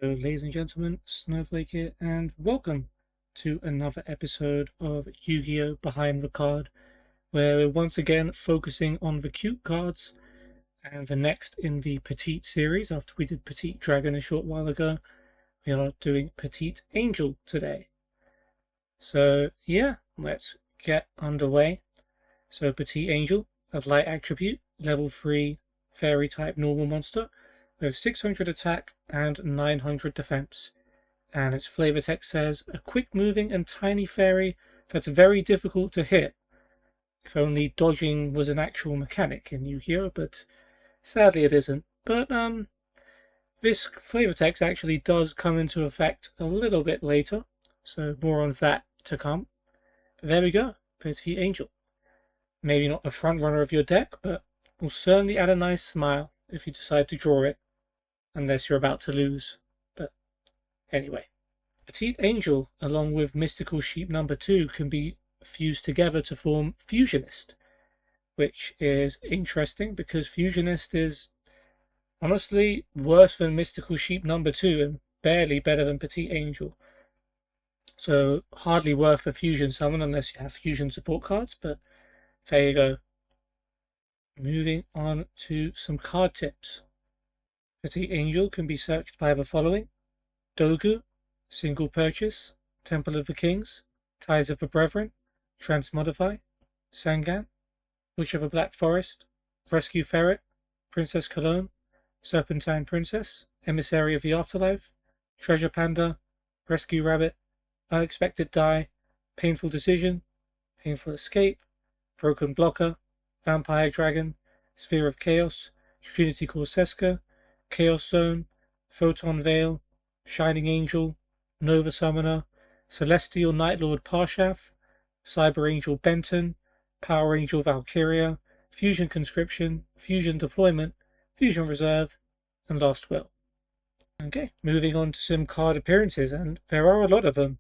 Ladies and gentlemen, Snowflake here, and welcome to another episode of Yu-Gi-Oh! Behind the Card, where we're once again focusing on the cute cards, and the next in the Petit series. After we did Petit Dragon a short while ago, we are doing Petit Angel today. So yeah, let's get underway. So Petit Angel, a light attribute, level 3 fairy type normal monster, with 600 attack and 900 defense. And its flavor text says, a quick moving and tiny fairy that's very difficult to hit. If only dodging was an actual mechanic in Yu-Gi-Oh! But sadly it isn't. But this flavor text actually does come into effect a little bit later, so more on that to come. But there we go, Petit Angel. Maybe not the front runner of your deck, but will certainly add a nice smile if you decide to draw it. Unless you're about to lose. But anyway. Petit Angel, along with Mystical Sheep number 2, can be fused together to form Fusionist. Which is interesting because Fusionist is honestly worse than Mystical Sheep number 2 and barely better than Petit Angel. So hardly worth a fusion summon unless you have fusion support cards, but there you go. Moving on to some card tips. Petit Angel can be searched by the following: Dogu, Single Purchase, Temple of the Kings, Ties of the Brethren, Transmodify, Sangan, Witch of the Black Forest, Rescue Ferret, Princess Cologne, Serpentine Princess, Emissary of the Afterlife, Treasure Panda, Rescue Rabbit, Unexpected Die, Painful Decision, Painful Escape, Broken Blocker, Vampire Dragon, Sphere of Chaos, Trinity Corseska, Chaos Zone, Photon Veil, Shining Angel, Nova Summoner, Celestial Night Lord Parshath, Cyber Angel Benton, Power Angel Valkyria, Fusion Conscription, Fusion Deployment, Fusion Reserve, and Last Will. Okay, moving on to some card appearances, and there are a lot of them.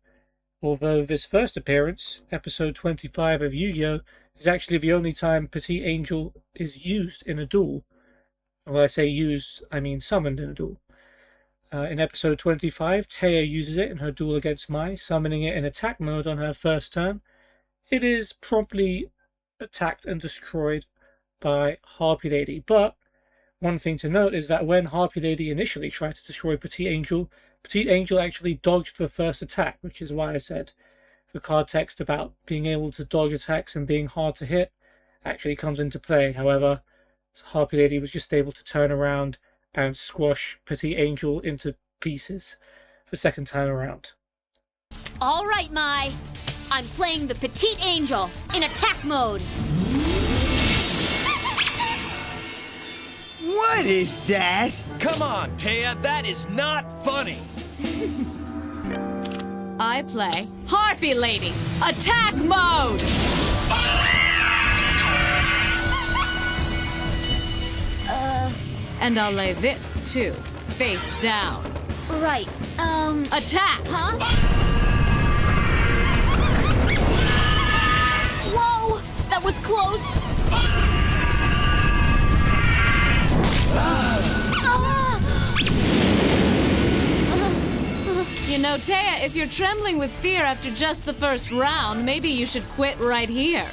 Although this first appearance, episode 25 of Yu-Gi-Oh! Is actually the only time Petit Angel is used in a duel. When I say used, I mean summoned in a duel. In episode 25, Taya uses it in her duel against Mai, summoning it in attack mode on her first turn. It is promptly attacked and destroyed by Harpy Lady, but one thing to note is that when Harpy Lady initially tried to destroy Petit Angel actually dodged the first attack, which is why I said the card text about being able to dodge attacks and being hard to hit actually comes into play. However, Harpy Lady was just able to turn around and squash Petit Angel into pieces the second time around. All right, Mai. I'm playing the Petit Angel in attack mode. What is that? Come on, Taya, that is not funny. I play Harpy Lady, attack mode! And I'll lay this, too, face down. Right, Attack! Huh? Whoa! That was close! You know, Taya, if you're trembling with fear after just the first round, maybe you should quit right here.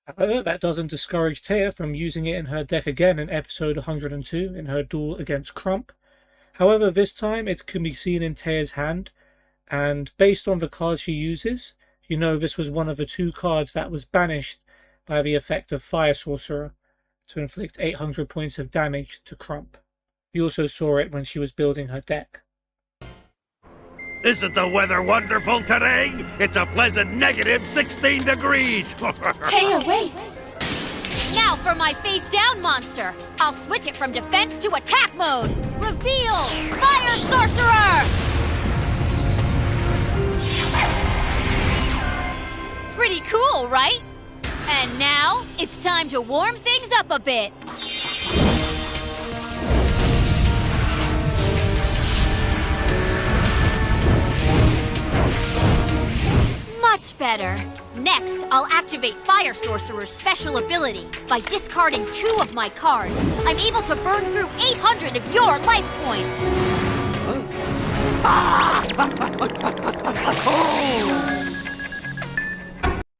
However, that doesn't discourage Taya from using it in her deck again in episode 102 in her duel against Crump. However, this time it can be seen in Taya's hand, and based on the cards she uses, you know this was one of the 2 cards that was banished by the effect of Fire Sorcerer to inflict 800 points of damage to Crump. You also saw it when she was building her deck. Isn't the weather wonderful today? It's a pleasant negative 16 degrees. Taya, wait! Now for my face-down monster! I'll switch it from defense to attack mode! Reveal! Fire Sorcerer! Pretty cool, right? And now, it's time to warm things up a bit. Much better. Next, I'll activate Fire Sorcerer's special ability. By discarding 2 of my cards, I'm able to burn through 800 of your life points.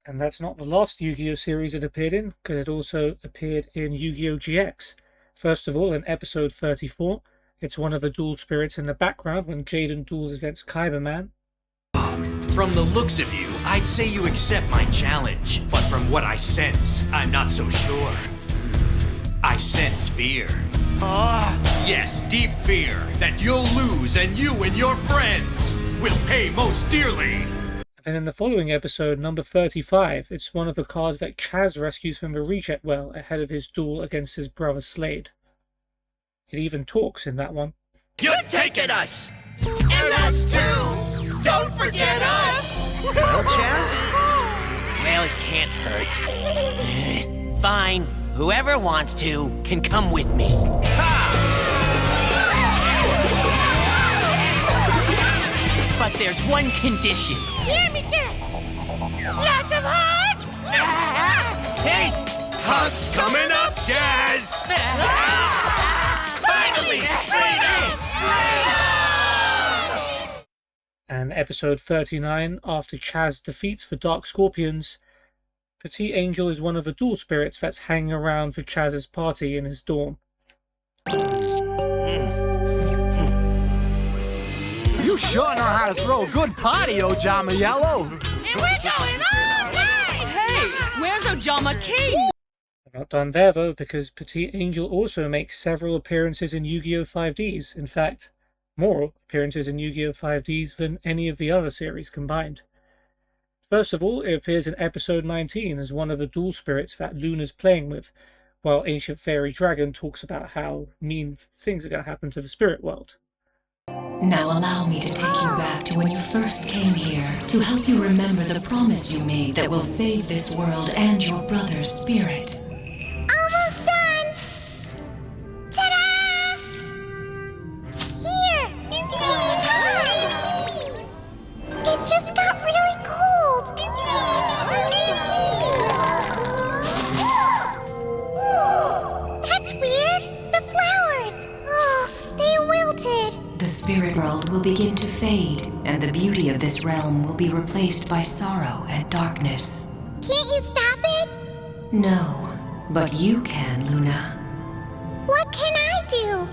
And that's not the last Yu-Gi-Oh series it appeared in, because it also appeared in Yu-Gi-Oh! GX. First of all, in episode 34, it's one of the dual spirits in the background when Jaden duels against Kyberman. From the looks of you, I'd say you accept my challenge. But from what I sense, I'm not so sure. I sense fear. Yes, deep fear that you'll lose and you and your friends will pay most dearly. Then in the following episode, number 35, it's one of the cards that Chaz rescues from the rejet well ahead of his duel against his brother Slade. It even talks in that one. You're taking us! And us too! Don't forget us! Well, Chaz? Well, it can't hurt. Fine. Whoever wants to can come with me. But there's one condition. Let me guess. Lots of hugs. Hey! Hugs coming up, Jazz! Finally! Freedom! And episode 39, after Chaz defeats the Dark Scorpions, Petit Angel is one of the dual spirits that's hanging around for Chaz's party in his dorm. You sure know how to throw a good party, Ojama Yellow. And we're going all night. Hey! Where's Ojama King? We're not done there though, because Petit Angel also makes several appearances in Yu-Gi-Oh! 5Ds. In fact, more appearances in Yu-Gi-Oh! 5Ds than any of the other series combined. First of all, it appears in episode 19 as one of the dual spirits that Luna's playing with, while Ancient Fairy Dragon talks about how mean things are going to happen to the spirit world. Now allow me to take you back to when you first came here, to help you remember the promise you made that will save this world and your brother's spirit. Almost done. Ta-da! Here. It just got really cold. That's weird. The flowers. Oh, they wilted. The spirit world will begin to fade, and the beauty of this realm will be replaced by sorrow and darkness. Can't you stop it? No, but you can, Luna. What can I do?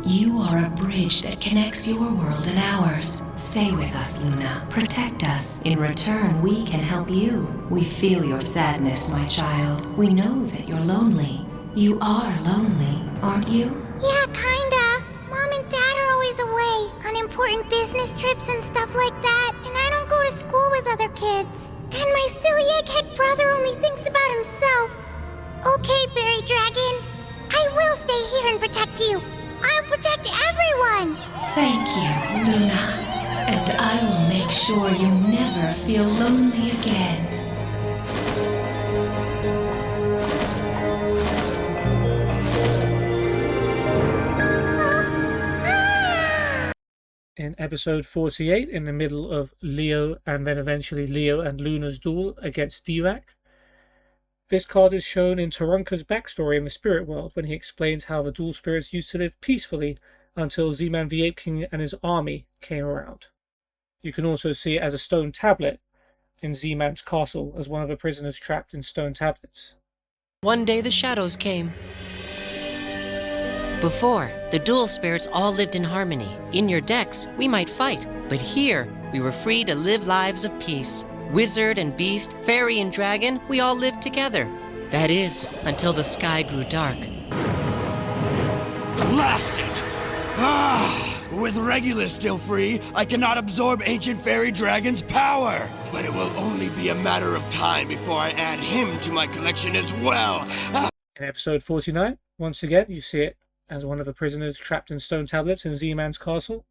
You are a bridge that connects your world and ours. Stay with us, Luna. Protect us. In return, we can help you. We feel your sadness, my child. We know that you're lonely. You are lonely, aren't you? Yeah, kinda. Mom and Dad are always away on important business trips and stuff like that, and I don't go to school with other kids. And my silly egghead brother only thinks about himself. Okay, Fairy Dragon. I will stay here and protect you. I'll protect everyone. Thank you, Luna. And I will make sure you never feel lonely again. In episode 48, in the middle of Leo and then eventually Leo and Luna's duel against D-Rack, this card is shown in Taranka's backstory in the spirit world when he explains how the dual spirits used to live peacefully until Z-Man the Ape King and his army came around. You can also see it as a stone tablet in Z-Man's castle as one of the prisoners trapped in stone tablets. One day the shadows came. Before, the dual spirits all lived in harmony. In your decks, we might fight, but here, we were free to live lives of peace. Wizard and beast, fairy and dragon, we all lived together. That is, until the sky grew dark. Blast it! With Regulus still free, I cannot absorb Ancient Fairy Dragon's power. But it will only be a matter of time before I add him to my collection as well. In episode 49, once again, you see it as one of the prisoners trapped in stone tablets in Z-Man's castle.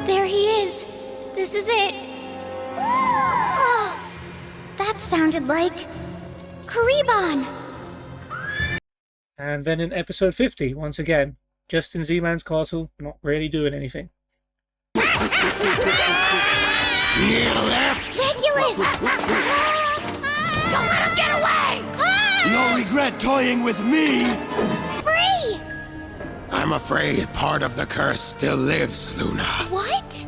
There he is. This is it. Oh, that sounded like Karibon. And then in episode 50, once again, just in Z-Man's castle, not really doing anything. You left! Regulus! Don't let him get away! regret toying with me? Free! I'm afraid part of the curse still lives, Luna. What?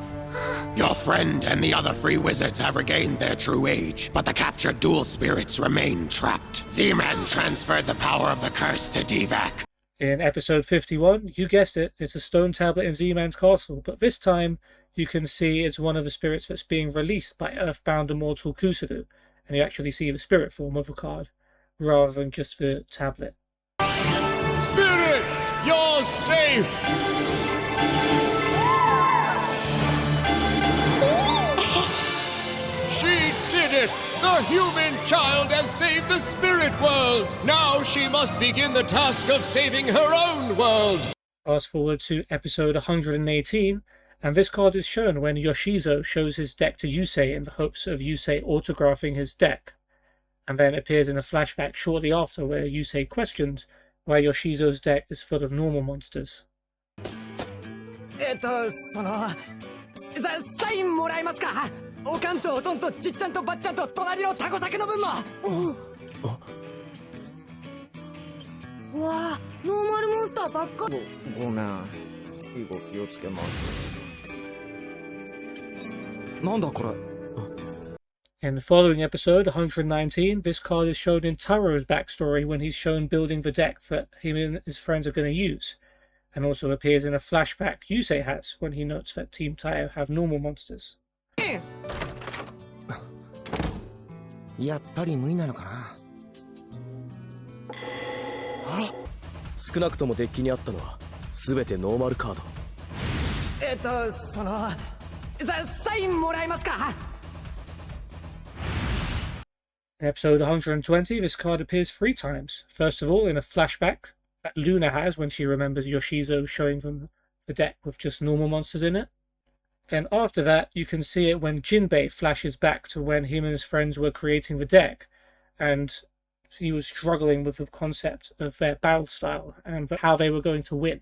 Your friend and the other free wizards have regained their true age, but the captured dual spirits remain trapped. Z-Man transferred the power of the curse to Divac. In episode 51, you guessed it, it's a stone tablet in Z-Man's castle, but this time you can see it's one of the spirits that's being released by Earthbound immortal Kusuru, and you actually see the spirit form of the card, rather than just the tablet. Spirits, you're safe! She did it! The human child has saved the spirit world! Now she must begin the task of saving her own world! Fast forward to episode 118, and this card is shown when Yoshizo shows his deck to Yusei in the hopes of Yusei autographing his deck, and then appears in a flashback shortly after where Yusei questions why Yoshizo's deck is full of normal monsters. サインもらえますか？おかんとおとんとちっちゃんとばっちゃんと隣のタコ酒の分も。うわ、ノーマルモンスターばっか。ごめん。以後気をつけます。なんだこれ。In the following episode, 119, this card is shown in Taro's backstory when he's shown building the deck that him and his friends are going to use, and also appears in a flashback Yusei has when he notes that Team Taiyo have normal monsters. やっぱり無理なのかな。少なくともデッキにあったのは全てノーマルカード。サインもらえますか？ In episode 120, this card appears 3 times. First of all, in a flashback that Luna has when she remembers Yoshizo showing them the deck with just normal monsters in it. Then after that, you can see it when Jinbei flashes back to when him and his friends were creating the deck, and he was struggling with the concept of their battle style and how they were going to win.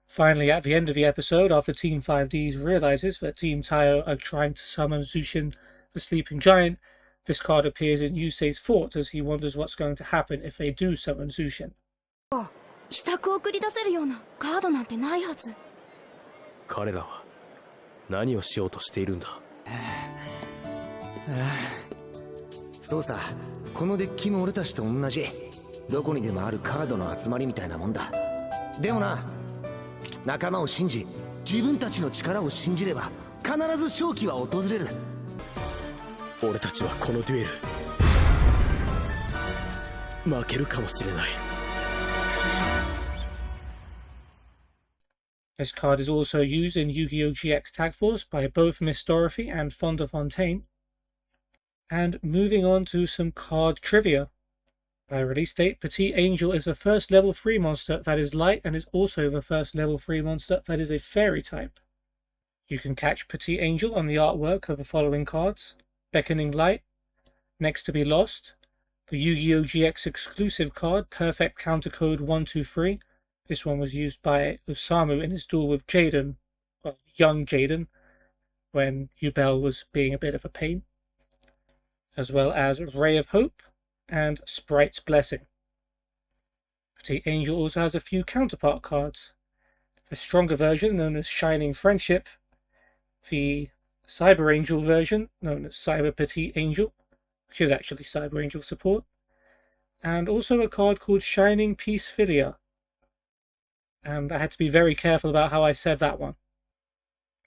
Finally, at the end of the episode, after Team 5Ds realizes that Team Taiyo are trying to summon Zushin, the sleeping giant, this card appears in Yusei's fort as he wonders what's going to happen if they do summon Zushin. 秘策を繰り出せるようなカードなんてないはず。彼らは何をしようとしているんだ。そうさ、このデッキも俺たちと同じ。どこにでもあるカードの集まりみたいなもんだ。でもな、仲間を信じ、自分たちの力を信じれば必ず勝機は訪れる。俺たちはこのデュエル負けるかもしれない。This card is also used in Yu-Gi-Oh! GX Tag Force by both Miss Dorothy and Fondafontaine. And moving on to some card trivia. By release date, Petit Angel is the first level 3 monster that is light and is also the first level 3 monster that is a fairy type. You can catch Petit Angel on the artwork of the following cards: Beckoning Light, Next to be Lost, the Yu-Gi-Oh! GX exclusive card Perfect Counter Code 123. This one was used by Osamu in his duel with Jaden, well, young Jaden, when Yubel was being a bit of a pain, as well as Ray of Hope and Sprite's Blessing. Petit Angel also has a few counterpart cards. The stronger version, known as Shining Friendship, the Cyber Angel version, known as Cyber Petit Angel, which is actually Cyber Angel support, and also a card called Shining Peace Philia. And I had to be very careful about how I said that one.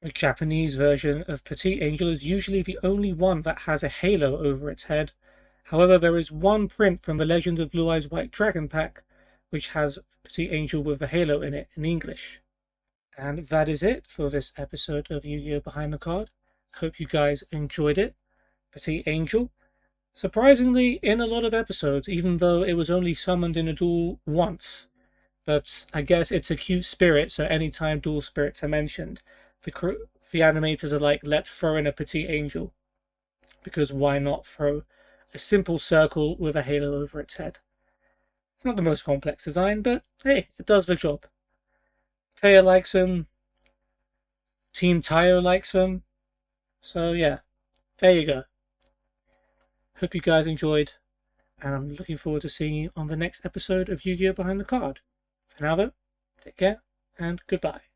The Japanese version of Petit Angel is usually the only one that has a halo over its head. However, there is one print from the Legend of Blue Eyes White Dragon pack which has Petit Angel with a halo in it in English. And that is it for this episode of Yu-Gi-Oh! Behind the Card. I hope you guys enjoyed it. Petit Angel, surprisingly in a lot of episodes, even though it was only summoned in a duel once. But I guess it's a cute spirit, so anytime dual spirits are mentioned, the animators are like, let's throw in a Petit Angel. Because why not throw a simple circle with a halo over its head? It's not the most complex design, but hey, it does the job. Taya likes them. Team Taiyo likes them. So yeah, there you go. Hope you guys enjoyed, and I'm looking forward to seeing you on the next episode of Yu-Gi-Oh! Behind the Card. For now though, take care and goodbye.